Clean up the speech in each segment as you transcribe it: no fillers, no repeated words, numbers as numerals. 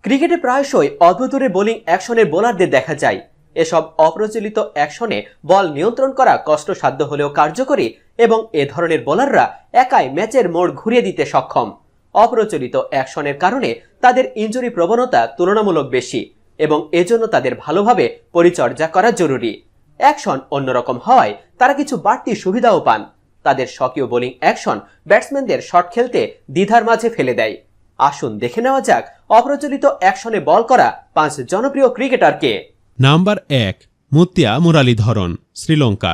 ক্রিকেটে প্রায়শই অদ্ভুতুরে বোলিং অ্যাকশনের বোলারদের দেখা যায়। এসব অপ্রচলিত অ্যাকশনে বল নিয়ন্ত্রণ করা কষ্টসাধ্য হলেও কার্যকরী এবং এ ধরনের বোলাররা একাই ম্যাচের মোড় ঘুরিয়ে দিতে সক্ষম। অপ্রচলিত অ্যাকশনের কারণে তাদের ইনজুরি প্রবণতা তুলনামূলক বেশি এবং এজন্য তাদের ভালোভাবে পরিচর্যা করা জরুরি। অ্যাকশন অন্যরকম হওয়ায় তারা কিছু বাড়তি সুবিধাও পান। তাদের স্বকীয় বোলিং অ্যাকশন ব্যাটসম্যানদের শট খেলতে দ্বিধার মাঝে ফেলে দেয়। আসুন দেখে নেওয়া যাক অপ্রচলিত অ্যাকশনে বল করা 5 জনপ্রিয় ক্রিকেটারকে। নাম্বার 1, মুতিয়া মুরালীধরন, শ্রীলঙ্কা।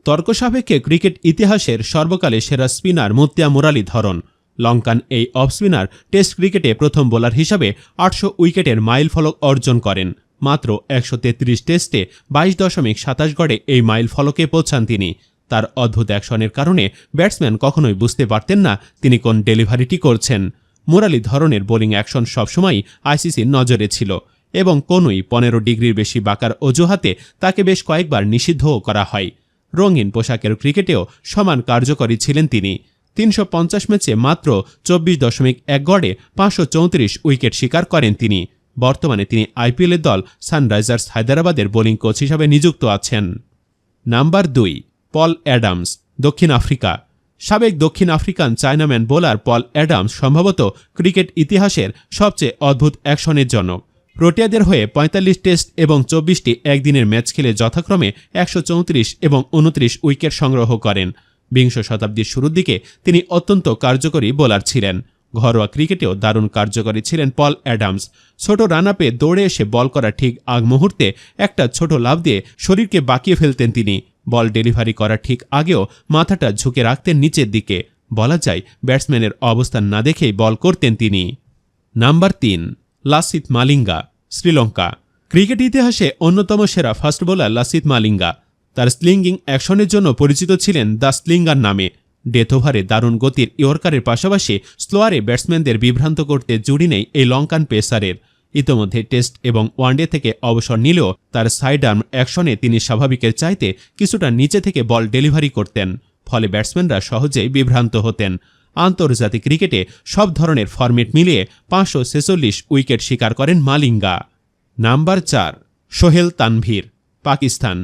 তর্ক সাপেক্ষে ক্রিকেট ইতিহাসের সর্বকালে সেরা স্পিনার মুতিয়া মুরালীধরন। লঙ্কান এই অফ স্পিনার টেস্ট ক্রিকেটে প্রথম বোলার হিসাবে 800 উইকেটের মাইল ফলক অর্জন করেন। মাত্র 133 টেস্টে 22.27 গড়ে এই মাইল ফলকে পৌঁছান তিনি। তার অদ্ভুত অ্যাকশনের কারণে ব্যাটসম্যান কখনোই বুঝতে পারতেন না তিনি কোন ডেলিভারিটি করছেন। মুরালীধরনের বোলিং অ্যাকশন সবসময়ই আইসিসির নজরে ছিল এবং কোনোই 15 ডিগ্রির বেশি বাঁকার অজুহাতে তাকে বেশ কয়েকবার নিষিদ্ধও করা হয়। রঙিন পোশাকের ক্রিকেটেও সমান কার্যকরী ছিলেন তিনি। 350 ম্যাচে মাত্র 24.1 গড়ে 534 উইকেট শিকার করেন তিনি। বর্তমানে তিনি আইপিএলের দল সানরাইজার্স হায়দরাবাদের বোলিং কোচ হিসাবে নিযুক্ত আছেন। নাম্বার 2, পল অ্যাডামস, দক্ষিণ আফ্রিকা। সাবেক দক্ষিণ African Chinaman bowler Paul Adams সম্ভবত ক্রিকেট ইতিহাসের সবচেয়ে অদ্ভুত অ্যাকশনের জনক। প্রোটিয়াদের হয়ে 45 টেস্ট এবং 24টি একদিনের ম্যাচ খেলে যথাক্রমে 134 এবং 29 উইকেট সংগ্রহ করেন। বিংশ শতাব্দীর শুরুর দিকে তিনি অত্যন্ত কার্যকরী বোলার ছিলেন। ঘরোয়া ক্রিকেটেও দারুণ কার্যকরী ছিলেন পল অ্যাডামস। ছোট রান আপে দৌড়ে এসে বল করা ঠিক আগ মুহূর্তে একটা ছোট লাফ দিয়ে শরীরকে বাঁকিয়ে ফেলতেন তিনি। বল ডেলিভারি করা ঠিক আগেও মাথাটা ঝুঁকে রাখতেন নিচের দিকে। বলা যায় ব্যাটসম্যানের অবস্থান না দেখেই বল করতেন তিনি। নাম্বার 3, লাসিথ মালিঙ্গা, শ্রীলঙ্কা। ক্রিকেট ইতিহাসে অন্যতম সেরা ফাস্ট বোলার লাসিথ মালিঙ্গা। তার স্লিঙ্গিং অ্যাকশনের জন্য পরিচিত ছিলেন দ্য স্লিঙ্গার নামে। ডেথ ওভারে দারুণ গতির ইয়র্কারের পাশাপাশি স্লোয়ারে ব্যাটসম্যানদের বিভ্রান্ত করতে জুড়ি নেই এই লঙ্কান পেসারের। ইতোমধ্যে টেস্ট এবং ওয়ানডে থেকে অবসর নিলেও তার সাইড আর্ম অ্যাকশনে তিনি স্বাভাবিকের চাইতে কিছুটা নিচে থেকে বল ডেলিভারি করতেন। ফলে ব্যাটসম্যানরা সহজেই বিভ্রান্ত হতেন। আন্তর্জাতিক ক্রিকেটে সব ধরনের ফরম্যাট মিলিয়ে 546 উইকেট শিকার করেন মালিঙ্গা। নাম্বার 4, সোহেল তানভীর, পাকিস্তান।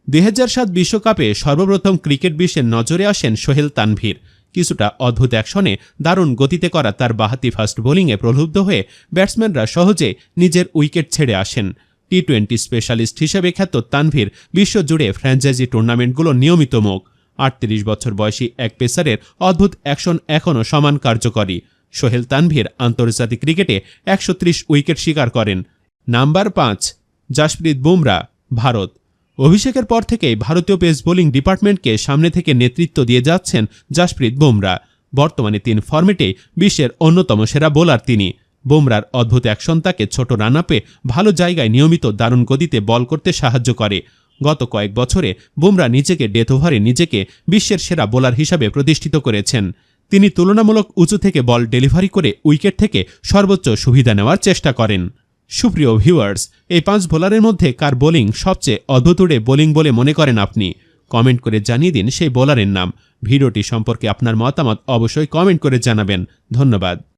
2007 বিশ্বকাপে সর্বপ্রথম ক্রিকেট বিশ্বের নজরে আসেন সোহেল তানভীর। কিছুটা অদ্ভুত অ্যাকশনে দারুণ গতিতে করা তার বাহাতি ফাস্ট বোলিংয়ে প্রলুব্ধ হয়ে ব্যাটসম্যানরা সহজে নিজের উইকেট ছেড়ে আসেন। টি-20 স্পেশালিস্ট হিসেবে খ্যাত তানভীর বিশ্বজুড়ে ফ্র্যাঞ্চাইজি টুর্নামেন্টগুলো নিয়মিত মুখ। 38 বছর বয়সী এক পেসারের অদ্ভুত অ্যাকশন এখনও সমান কার্যকরী। সোহেল তানভীর আন্তর্জাতিক ক্রিকেটে 130 উইকেট শিকার করেন। নাম্বার 5, জাসপ্রীত বুমরা, ভারত। অভিষেকের পর থেকেই ভারতীয় পেস বোলিং ডিপার্টমেন্টকে সামনে থেকে নেতৃত্ব দিয়ে যাচ্ছেন জাসপ্রীত বুমরা। বর্তমানে 3 ফরম্যাটে বিশ্বের অন্যতম সেরা বোলার তিনি। বুমরার অদ্ভুত অ্যাকশন তাকে ছোট রান আপে ভালো জায়গায় নিয়মিত দারুণ গতিতে বল করতে সাহায্য করে। গত কয়েক বছরে বুমরা নিজেকে ডেথ ওভারে নিজেকে বিশ্বের সেরা বোলার হিসাবে প্রতিষ্ঠিত করেছেন। তিনি তুলনামূলক উঁচু থেকে বল ডেলিভারি করে উইকেট থেকে সর্বোচ্চ সুবিধা নেওয়ার চেষ্টা করেন। সুপ্রিয় ভিউয়ার্স, এই 5 বোলারের মধ্যে কার বোলিং সবচেয়ে অদ্ভুতুড়ে বোলিং বলে মনে করেন আপনি? কমেন্ট করে জানিয়ে দিন সেই বোলারের নাম। ভিডিওটি সম্পর্কে আপনার মতামত অবশ্যই কমেন্ট করে জানাবেন। ধন্যবাদ।